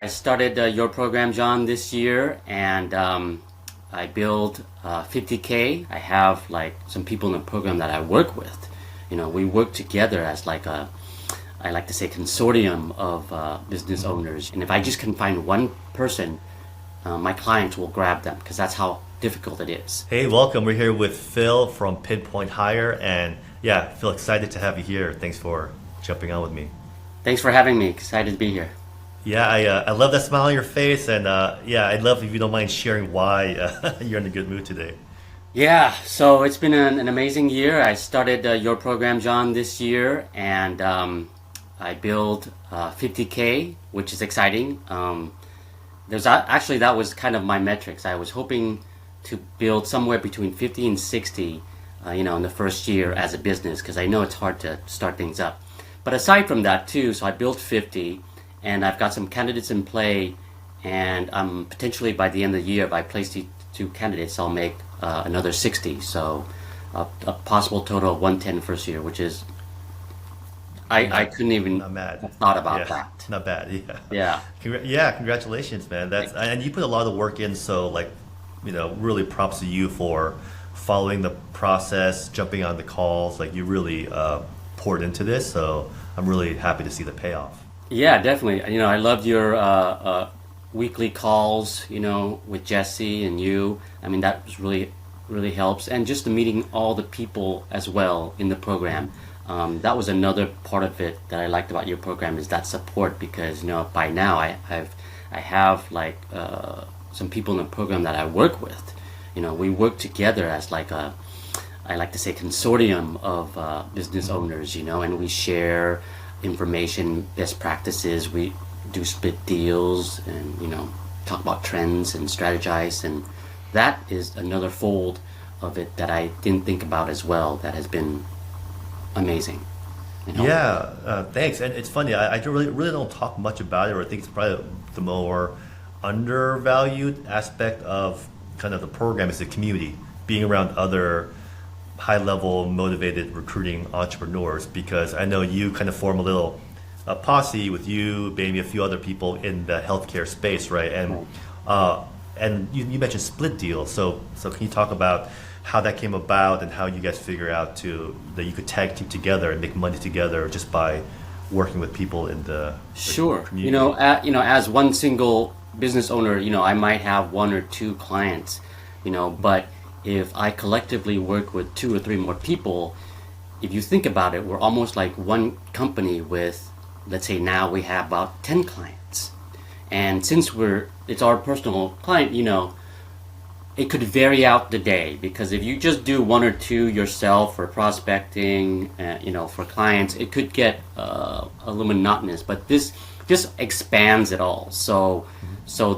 I started your program, John, this year, and I build 50K. I have like some people in the program that I work with. We work together as like I like to say, consortium of business owners. And if I just can find one person, my clients will grab them because that's how difficult it is. Hey, welcome. We're here with Phil from Pinpoint Hire, and yeah, Phil, excited to have you here. Thanks for jumping on with me. Thanks for having me. Excited to be here. Yeah, I love that smile on your face, and yeah, I'd love if you don't mind sharing why you're in a good mood today. Yeah, so it's been an amazing year. I started your program, John, this year, and I build 50K, which is exciting. Actually, that was kind of my metrics. I was hoping to build somewhere between 50 and 60, in the first year as a business, because I know it's hard to start things up. But aside from that, too, so I built 50, and I've got some candidates in play, and potentially by the end of the year, if I place the two candidates, I'll make another 60. So a possible total of 110 first year, which is I couldn't even Not bad. have thought about Yeah, that. not bad. Yeah. Yeah. Yeah, congratulations, man. And you put a lot of work in, so like, really props to you for following the process, jumping on the calls. Like you really poured into this, so I'm really happy to see the payoff. Yeah, definitely. I loved your weekly calls, with Jesse and you. I mean, that was really helps. And just the meeting all the people as well in the program. That was another part of it that I liked about your program is that support because, by now I have like some people in the program that I work with. We work together as like I like to say consortium of business owners, and we share information, best practices. We do split deals and talk about trends and strategize, and that is another fold of it that I didn't think about as well. That has been amazing. Yeah, thanks. And it's funny, I don't really don't talk much about it, or I think it's probably the more undervalued aspect of kind of the program is the community, being around other high-level, motivated recruiting entrepreneurs. Because I know you kind of form a little posse with you, maybe a few other people in the healthcare space, right? And you mentioned split deals. So can you talk about how that came about and how you guys figure out that you could tag team together and make money together just by working with people in the Sure. community? As one single business owner, I might have one or two clients, but if I collectively work with two or three more people, if you think about it, we're almost like one company with, let's say now we have about 10 clients. And since it's our personal client, it could vary out the day because if you just do one or two yourself for prospecting, for clients, it could get a little monotonous. But this just expands it all, so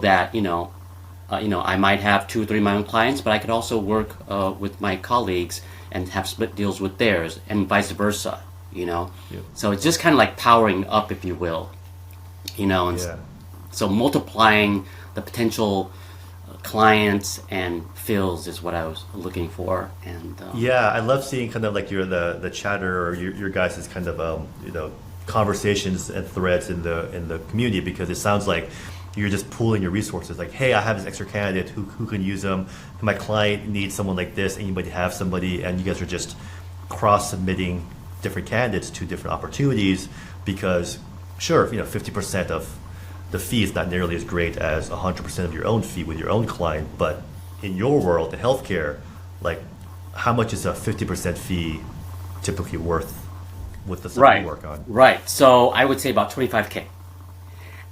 that I might have two or three of my own clients, but I could also work with my colleagues and have split deals with theirs, and vice versa. Yeah. So it's just kind of like powering up, if you will. And Yeah. so multiplying the potential clients and fills is what I was looking for. And Yeah, I love seeing kind of like the chatter or your guys' kind of conversations and threads in the community, because it sounds like you're just pooling your resources. Like, hey, I have this extra candidate who can use them. My client needs someone like this. Anybody have somebody? And you guys are just cross submitting different candidates to different opportunities because, sure, 50% of the fee is not nearly as great as 100% of your own fee with your own client. But in your world, in healthcare, like, how much is a 50% fee typically worth with the stuff you work on? Right. So I would say about 25K.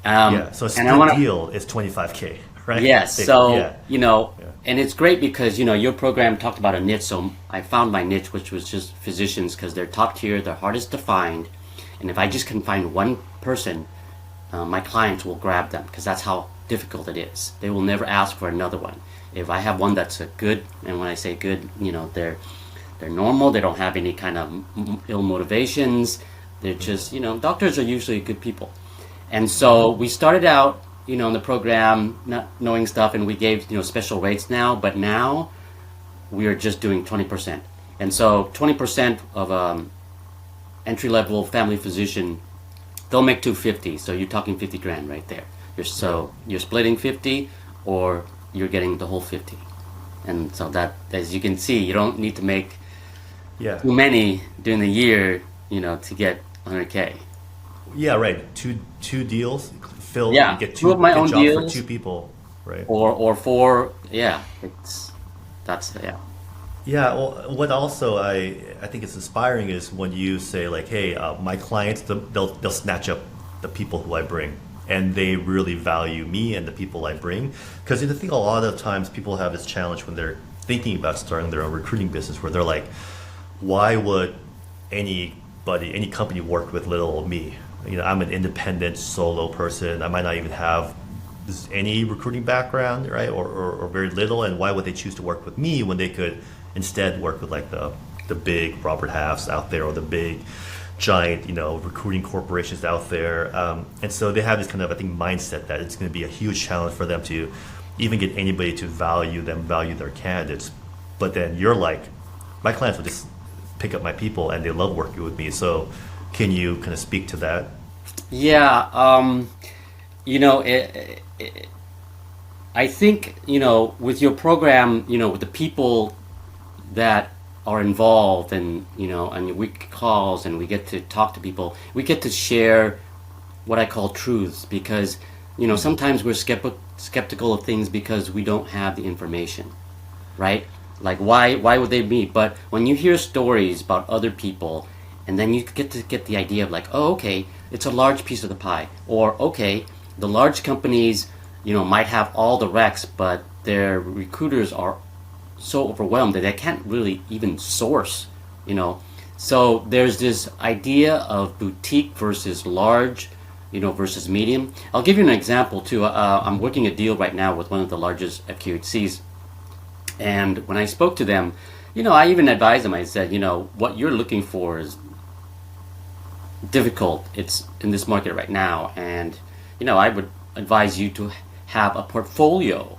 Yeah, so a And I split want to. deal is 25K, right? Yes. Big- So yeah. and it's great because your program talked about a niche. So I found my niche, which was just physicians, because they're top tier, they're hardest to find, and if I just can find one person, my clients will grab them because that's how difficult it is. They will never ask for another one. If I have one that's a good, and when I say good, they're normal. They don't have any kind of ill motivations. They're just doctors are usually good people. And so we started out, in the program, not knowing stuff, and we gave, special rates now, but now we are just doing 20%. And so 20% of entry-level family physician, they'll make 250, so you're talking 50 grand right there. You're splitting 50, or you're getting the whole 50. And so that, as you can see, you don't need to make Yeah. too many during the year, to get 100K. Yeah, right. Two deals, fill you Yeah, get two two of my get own jobs for deals, two people, right? or four. Yeah, that's yeah. Yeah. Well, what also I think is inspiring is when you say like, hey, my clients they'll snatch up the people who I bring, and they really value me and the people I bring. Because I think a lot of times people have this challenge when they're thinking about starting their own recruiting business, where they're like, why would any company work with little old me? I'm an independent solo person. I might not even have any recruiting background, right? Or very little. And why would they choose to work with me when they could instead work with like the big Robert Halfs out there, or the big giant, recruiting corporations out there? And so they have this kind of, I think, mindset that it's going to be a huge challenge for them to even get anybody to value their candidates. But then you're like, my clients will just pick up my people and they love working with me. So can you kind of speak to that? Yeah, I think, with your program, with the people that are involved, and we calls, and we get to talk to people, we get to share what I call truths, because, sometimes we're skeptical of things because we don't have the information, right? Like, why would they meet? But when you hear stories about other people, and then you get to get the idea of like, oh, okay, it's a large piece of the pie. Or, okay, the large companies, might have all the recs, but their recruiters are so overwhelmed that they can't really even source, So there's this idea of boutique versus large, versus medium. I'll give you an example too. I'm working a deal right now with one of the largest FQHCs. And when I spoke to them, I even advised them. I said, what you're looking for is difficult. It's in this market right now. And, I would advise you to have a portfolio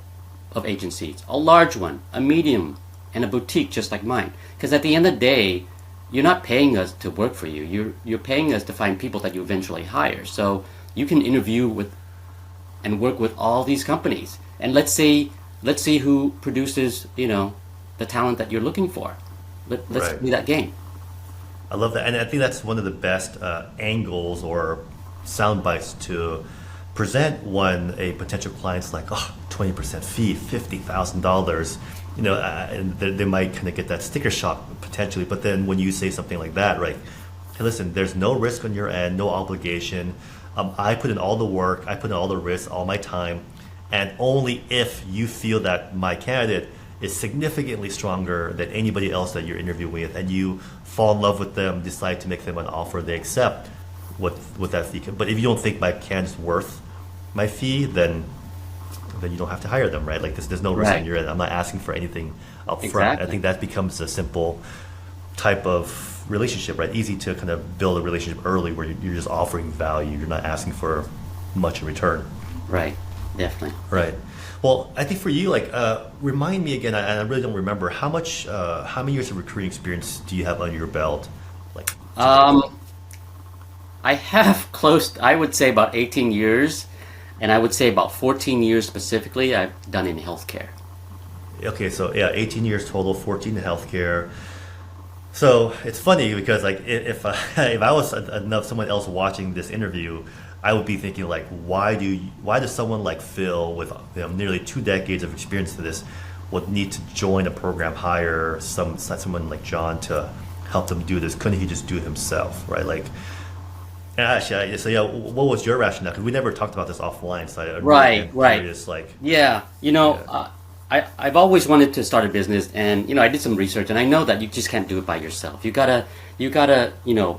of agencies, a large one, a medium, and a boutique just like mine. Because at the end of the day, you're not paying us to work for you. You're paying us to find people that you eventually hire. So you can interview with and work with all these companies. And let's see who produces, the talent that you're looking for. Let's Right. play that game. I love that, and I think that's one of the best angles or sound bites to present when a potential client's like, oh, 20% fee, $50,000. And they might kind of get that sticker shock potentially. But then when you say something like that, right? Hey, listen, there's no risk on your end, no obligation. I put in all the work, I put in all the risk, all my time, and only if you feel that my candidate is significantly stronger than anybody else that you're interviewing with, and you fall in love with them, decide to make them an offer, they accept what that fee. But if you don't think my candidate's worth my fee, then you don't have to hire them, right? Like there's no risk on Right. your end. I'm not asking for anything up front. Exactly. I think that becomes a simple type of relationship, right? Easy to kind of build a relationship early where you're just offering value. You're not asking for much in return. Right. Definitely. Right. Well, I think for you, like, remind me again. I really don't remember how many years of recruiting experience do you have under your belt? Like, I have I would say about 18 years, and I would say about 14 years specifically I've done in healthcare. okay, so yeah, 18 years total, 14 in healthcare. So it's funny because like if if I was enough someone else watching this interview, I would be thinking like, why does someone like Phil with nearly 2 decades of experience to this would need to join a program, hire someone like Jon to help them do this? Couldn't he just do it himself, right? Like, and actually, so yeah, what was your rationale? Because we never talked about this offline, so I really Right, am right. curious, like, Yeah, yeah, I've always wanted to start a business, and I did some research, and I know that you just can't do it by yourself. You gotta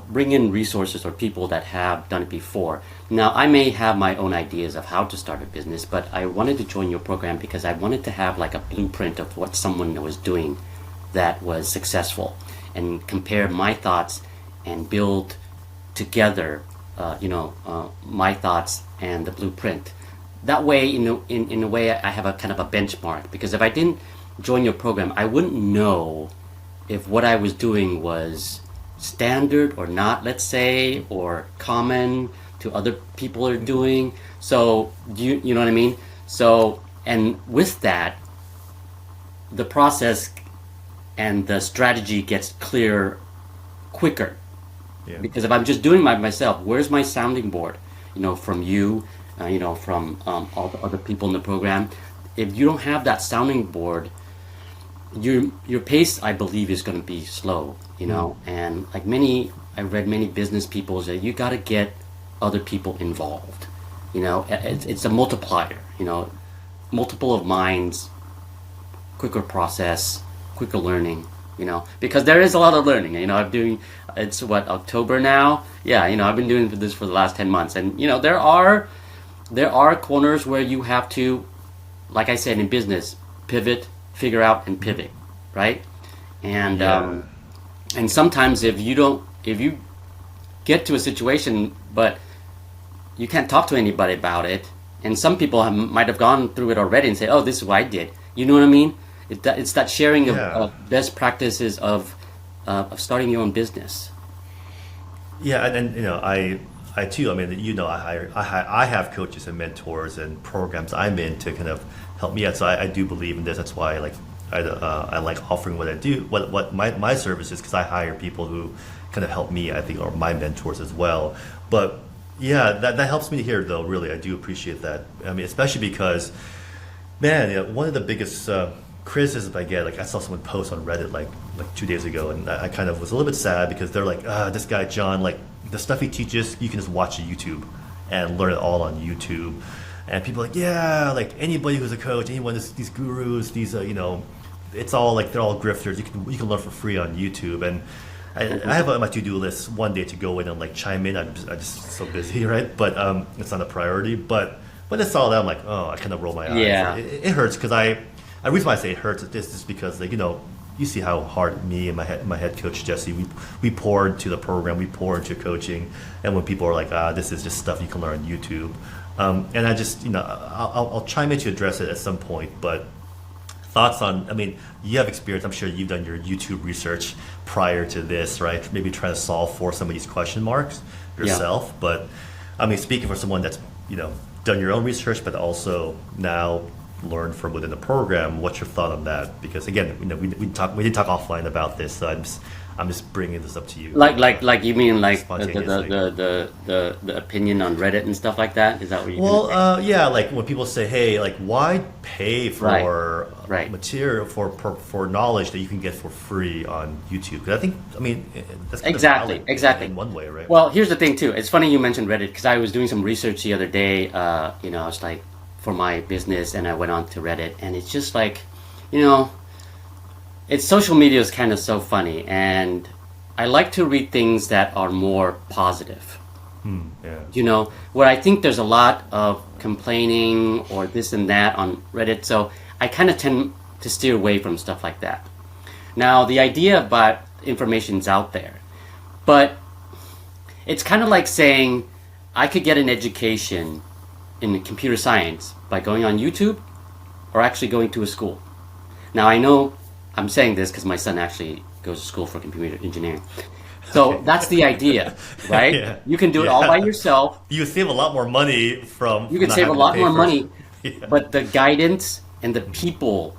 bring in resources or people that have done it before. Now, I may have my own ideas of how to start a business, but I wanted to join your program because I wanted to have like a blueprint of what someone was doing that was successful, and compare my thoughts and build together, my thoughts and the blueprint. That way, in a way, I have a kind of a benchmark. Because if I didn't join your program, I wouldn't know if what I was doing was standard or not, let's say, or common to other people are doing. So you know what I mean? So, and with that, the process and the strategy gets clear quicker. Yeah. Because if I'm just doing it myself, where's my sounding board? From you, from all the other people in the program. If you don't have that sounding board, your pace, I believe, is going to be slow. And like I read many business people say you got to get other people involved. It's a multiplier. Multiple of minds, quicker process, quicker learning. Because there is a lot of learning. I'm doing, it's what, October now? Yeah, I've been doing this for the last 10 months. And, there are corners where you have to, like I said, in business, pivot, figure out, and pivot, right? And, and sometimes if you get to a situation, but you can't talk to anybody about it, and some people might have gone through it already and say, oh, this is what I did. You know what I mean? It's that sharing of best practices of starting your own business. Yeah, and I too. I mean, I have coaches and mentors and programs I'm in to kind of help me out. So I do believe in this. That's why I like offering what I do, what my service is, because I hire people who kind of help me. I think are my mentors as well. But yeah, that helps me here though. Really, I do appreciate that. I mean, especially because, man, one of the biggest criticisms I get, like I saw someone post on Reddit like 2 days ago, and I kind of was a little bit sad because they're like, this guy Jon, like the stuff he teaches, you can just watch YouTube and learn it all on YouTube. And people are like, yeah, like anybody who's a coach, anyone, these gurus, these it's all like they're all grifters. You can learn for free on YouTube. And I have on my to-do list one day to go in and like chime in. I'm just so busy, right? But it's not a priority. But when I saw that, I'm like, oh, I kind of roll my eyes. Yeah. It hurts because the reason why I say it hurts is this is because, like, you see how hard me and my head coach Jesse, we pour into the program, we pour into coaching, and when people are like, this is just stuff you can learn on YouTube, and I just I'll chime in to address it at some point. But thoughts on, I mean, you have experience. I'm sure you've done your YouTube research prior to this, right? Maybe trying to solve for some of these question marks yourself. Yeah. But I mean, speaking for someone that's done your own research, but also now learn from within the program. What's your thought on that? Because again, we did talk offline about this, so I'm just bringing this up to you. Like you mean like the opinion on Reddit and stuff like that? Is that what you? Well, yeah, like when people say, hey, like why pay for material for knowledge that you can get for free on YouTube? Because I mean that's kind exactly in one way, right? Well, here's the thing too. It's funny you mentioned Reddit because I was doing some research the other day. I was like, for my business, and I went on to Reddit, and it's just like, it's social media is kind of so funny, and I like to read things that are more positive. Yeah. Where I think there's a lot of complaining or this and that on Reddit, so I kind of tend to steer away from stuff like that. Now, the idea about information's out there, but it's kind of like saying I could get an education in computer science by going on YouTube or actually going to a school. Now I know I'm saying this because my son actually goes to school for computer engineering. So that's the idea, right? Yeah. You can do it all by yourself. You save a lot more money from. You can save a lot more money, but the guidance and the people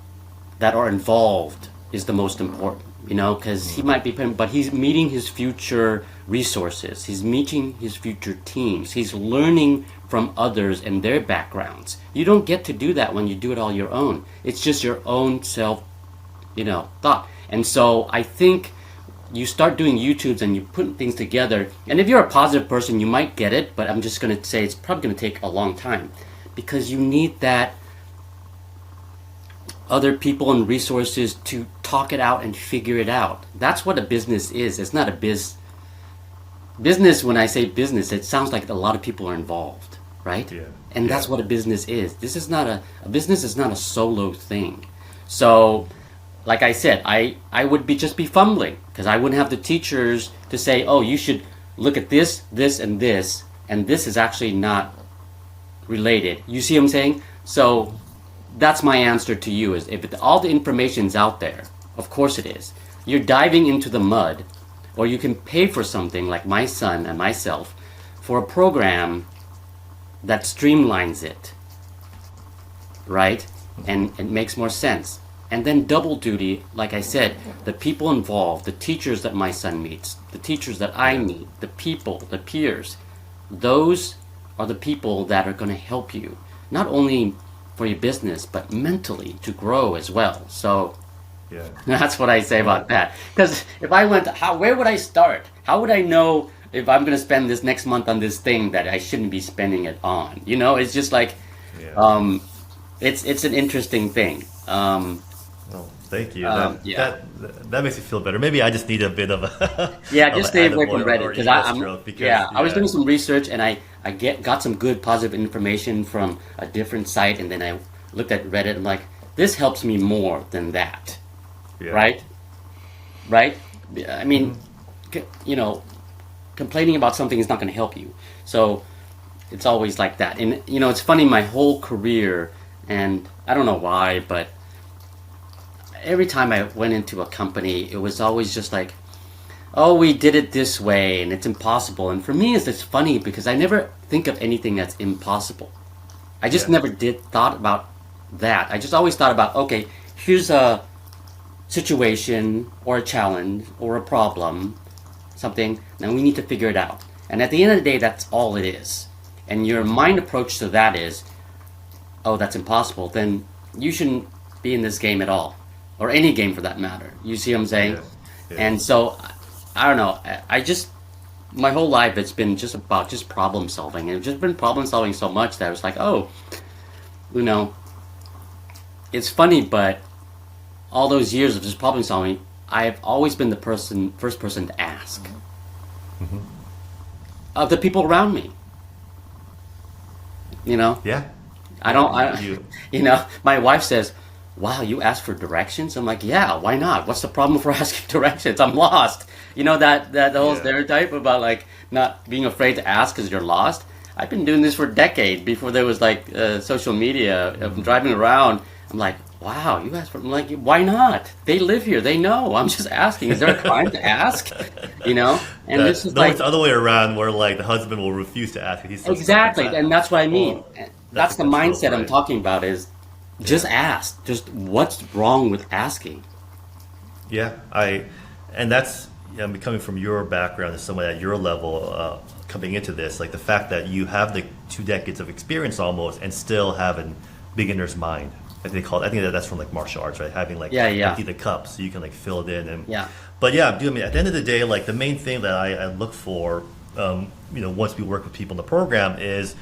that are involved is the most important. Because he might be, but he's meeting his future resources. He's meeting his future teams. He's learning from others and their backgrounds. You don't get to do that when you do it all your own. It's just your own self, thought. And so I think you start doing YouTubes and you put things together. And if you're a positive person, you might get it. But I'm just going to say it's probably going to take a long time because you need that other people and resources to talk it out and figure it out. That's what a business is. It's not a business. When I say business, it sounds like a lot of people are involved, right? Yeah. And that's what a business is. This is not a business is not a solo thing. So, like I said, I would just be fumbling because I wouldn't have the teachers to say, oh, you should look at this, and this is actually not related. You see what I'm saying? So that's my answer to you is if all the information's out there, of course it is. You're diving into the mud, or you can pay for something like my son and myself for a program that streamlines it, right? And it makes more sense. And then double duty, like I said, the people involved, the teachers that my son meets, the teachers that I meet, the people, the peers, those are the people that are going to help you, not only for your business, but mentally to grow as well. So Yeah. that's what I say about that. Because if I went, where would I start? How would I know if I'm going to spend this next month on this thing that I shouldn't be spending it on? You know, it's just like, Yeah. it's an interesting thing. Well, thank you. Yeah. That makes me feel better. Maybe I just need a bit of a Yeah, of just an stay away from attaboy Reddit or because ego I'm stroke because yeah. I was doing some research and I got some good positive information from a different site, and then I looked at Reddit. And like, this helps me more than that, yeah. right? Right? I mean, you know, complaining about something is not going to help you. So it's always like that. And you know, it's funny. My whole career, and I don't know why, but every time I went into a company, it was always just like, oh, we did it this way and it's impossible. And for me, it's just funny because I never think of anything that's impossible. I just Yeah. never thought about that. I just always thought about, okay, here's a situation or a challenge or a problem, something, and we need to figure it out. And at the end of the day, that's all it is. And your mind approach to that is, oh, that's impossible, then you shouldn't be in this game at all, or any game for that matter. You see what I'm saying? Yeah. Yeah. And so, I don't know. I just, my whole life, it's been just about just problem solving. And it's just been problem solving so much that I was like, oh, you know, it's funny, but all those years of just problem solving, I've always been the first person to ask of the people around me. You know, Yeah. I don't. You- You know, my wife says, "Wow, you asked for directions." I'm like, "Yeah, why not? What's the problem for asking directions? I'm lost." You know that whole Yeah. stereotype about like not being afraid to ask because you're lost. I've been doing this for decades before there was like social media. I'm driving around. I'm like, "Wow, you asked for." I'm like, "Why not? They live here. They know. I'm just asking. Is there a crime to ask?" You know, and this is no, like it's the other way around where like the husband will refuse to ask if he's still stuck exactly, inside. and that's what I mean. Well, That's the that's mindset right. I'm talking about. Is just ask. Just what's wrong with asking? Yeah, and that's coming from your background as someone at your level, coming into this, like the fact that you have the 2 decades of experience almost, and still have a beginner's mind. I think they call it. I think that's from like martial arts, right? Having like Yeah. empty the cup so you can like fill it in. And Yeah. but yeah, dude, I mean, at the end of the day, like the main thing that I look for, once we work with people in the program is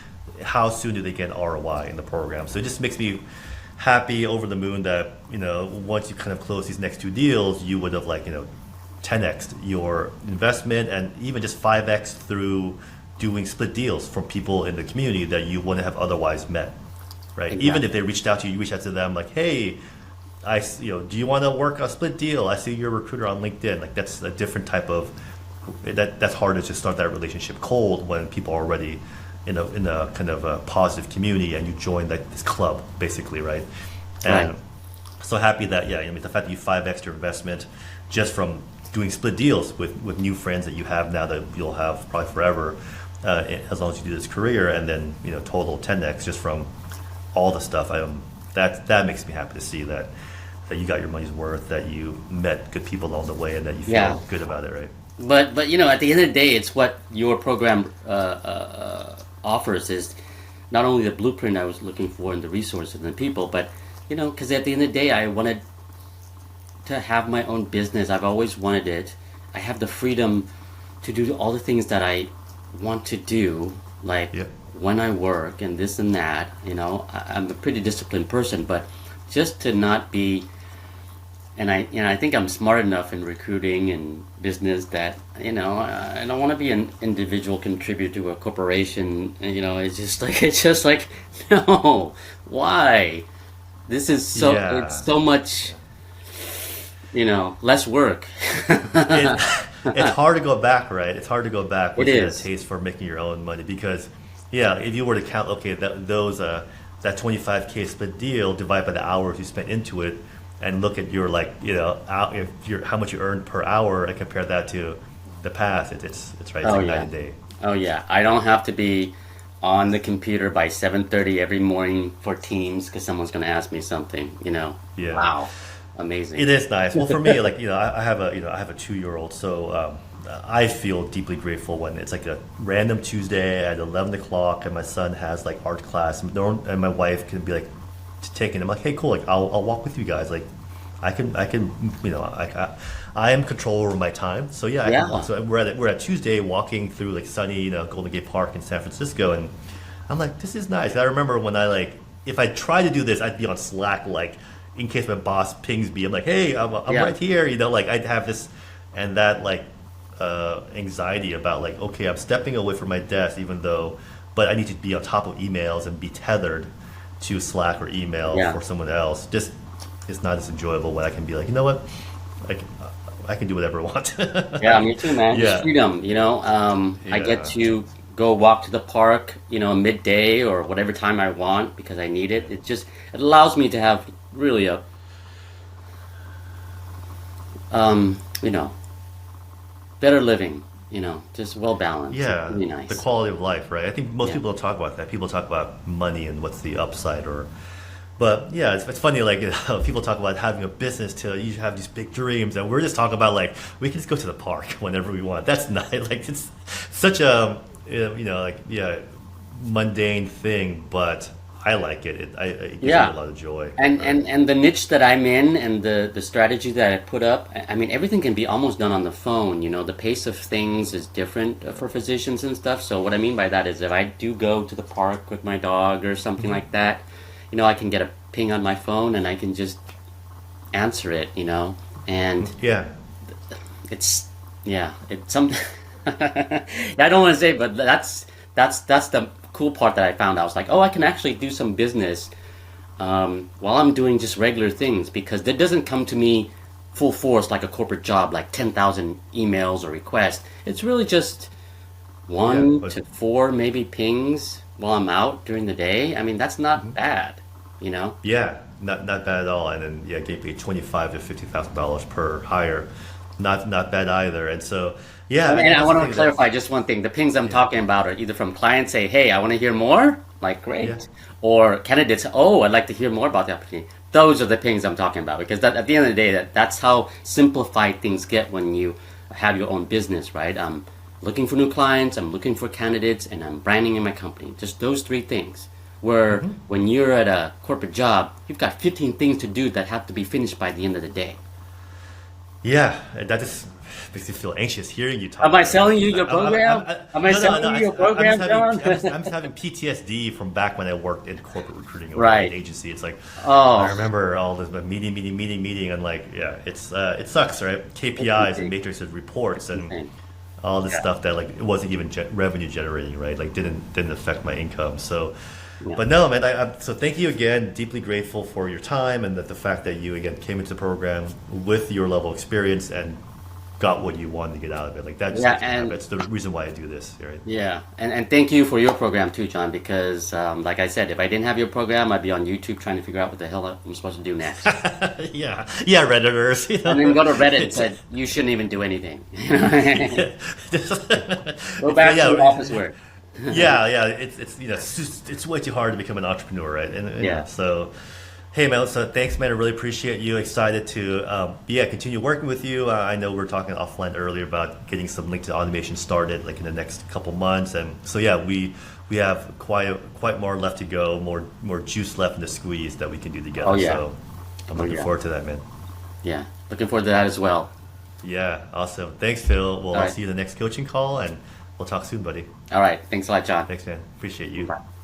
how soon do they get an ROI in the program. So it just makes me happy, over the moon that once you kind of close these next 2 deals, you would have 10x your investment, and even just 5x through doing split deals from people in the community that you wouldn't have otherwise met, right? Exactly. Even if they reached out to you, you reach out to them like, hey, do you want to work a split deal? I see you're a recruiter on LinkedIn. Like that's a different type of that's harder to start that relationship cold when people are already in a kind of a positive community and you join like this club basically, right? And Right. so happy that the fact that you 5x your investment just from doing split deals with new friends that you have now that you'll have probably forever, as long as you do this career, and then total 10x just from all the stuff. That makes me happy to see that you got your money's worth, that you met good people along the way, and that you feel Yeah. good about it, right? But at the end of the day, it's what your program offers is not only the blueprint I was looking for and the resources and the people, but because at the end of the day, I wanted to have my own business. I've always wanted it. I have the freedom to do all the things that I want to do, like Yeah. when I work and this and that. I'm a pretty disciplined person, but just to not be. And I think I'm smart enough in recruiting and business that I don't want to be an individual contributor to a corporation. It's just like no, why? This is so Yeah. it's so much, less work. It's hard to go back, right? It's hard to go back with It that is. taste for making your own money because, if you were to count, okay, that 25K split deal divided by the hours you spent into it, and look at your how much you earned per hour and compare that to the past, it's right, it's Oh, like yeah. night and day. Oh yeah, I don't have to be on the computer by 7:30 every morning for Teams because someone's going to ask me something, you know. Yeah. Wow. Amazing. It is nice. Well, for me, like I have a I have a 2 year old, so I feel deeply grateful when it's like a random Tuesday at 11 o'clock, and my son has like art class, and my wife can be like taking him. Like, hey, cool, like I'll walk with you guys. Like, I can I am in control over my time, so yeah, I can Yeah. walk. So we're at Tuesday walking through like sunny Golden Gate Park in San Francisco, and I'm like, this is nice. I remember when I like if I tried to do this, I'd be on Slack like in case my boss pings me. I'm like, hey, I'm Yeah. right here. Like I'd have this and that like anxiety about like, okay, I'm stepping away from my desk, even though, but I need to be on top of emails and be tethered to Slack or email Yeah. for someone else. Just it's not as enjoyable when I can be like, you know what, I can, I can do whatever I want. Yeah, me too, man. Just Yeah, freedom, you know. I get yeah, to go walk to the park, you know, midday or whatever time I want because I need it. It allows me to have really a you know, better living, you know, just well balanced. It's yeah. really The nice. quality of life, right? I think most Yeah. people don't talk about that. People talk about money and what's the upside, or but yeah, it's funny. Like people talk about having a business till you have these big dreams, and we're just talking about like we can just go to the park whenever we want. That's not like it's such a like yeah mundane thing, but I like it. It gives me a Yeah. lot of joy, And, right? and the niche that I'm in and the strategy that I put up, I mean, everything can be almost done on the phone. You know, the pace of things is different for physicians and stuff. So what I mean by that is if I do go to the park with my dog or something Mhm. like that, you know, I can get a ping on my phone and I can just answer it, you know, and Yeah, it's, yeah, it's some, I don't want to say, but that's the cool part that I found. I was like, oh, I can actually do some business while I'm doing just regular things because that doesn't come to me full force like a corporate job, like 10,000 emails or requests. It's really just yeah, one but to four maybe pings while I'm out during the day. I mean, that's not bad, you know? yeah, not bad at all. And then yeah, get paid $25,000 to $50,000 per hire, not bad either. And so yeah, I And think I that's the want to thing that clarify just one thing. The pings I'm yeah, talking about are either from clients say, hey, I want to hear more, like yeah. great, or candidates, oh, I'd like to hear more about the opportunity. Those are the pings I'm talking about because at the end of the day, that's how simplified things get when you have your own business, right? I'm looking for new clients, I'm looking for candidates, and I'm branding in my company. Just those three things. Where Hmm. when you're at a corporate job, you've got 15 things to do that have to be finished by the end of the day. Yeah, and that just makes me feel anxious hearing you Am talk I about it selling you because your program? Am I no, no, no. selling you your program, John? I'm just having PTSD from back when I worked in corporate recruiting or an Right. agency. It's like I Oh, remember all this meeting, and like yeah, it sucks, right? it's KPIs and insane. matrices reports It's and insane. all this Yeah, stuff that like it wasn't even revenue generating, right? Like didn't affect my income. So, yeah, but no, man. So thank you again. Deeply grateful for your time and the fact that you again came into the program with your level of experience and got what you wanted to get out of it. Like that just yeah, makes me happy. That's the reason why I do this, right? yeah, and thank you for your program too, John. Because like I said, if I didn't have your program, I'd be on YouTube trying to figure out what the hell I'm supposed to do next. Yeah, yeah, redditors. And then go to Reddit and said you shouldn't even do anything. Yeah, Go back to yeah, your office work. yeah. It's it's way too hard to become an entrepreneur, right? And Yeah. so. Hey man, so thanks man. I really appreciate you. Excited to yeah continue working with you. I know we were talking offline earlier about getting some LinkedIn automation started like in the next couple months, and so yeah, we have quite more left to go, more juice left in the squeeze that we can do Oh together. yeah. So I'm Oh looking yeah. forward to that, man. Yeah. Looking forward to that as well. Yeah, awesome. Thanks, Phil. Well, All I'll right. see you in the next coaching call, and we'll talk soon, buddy. All right. Thanks a lot, John. Thanks, man. Appreciate you. Bye.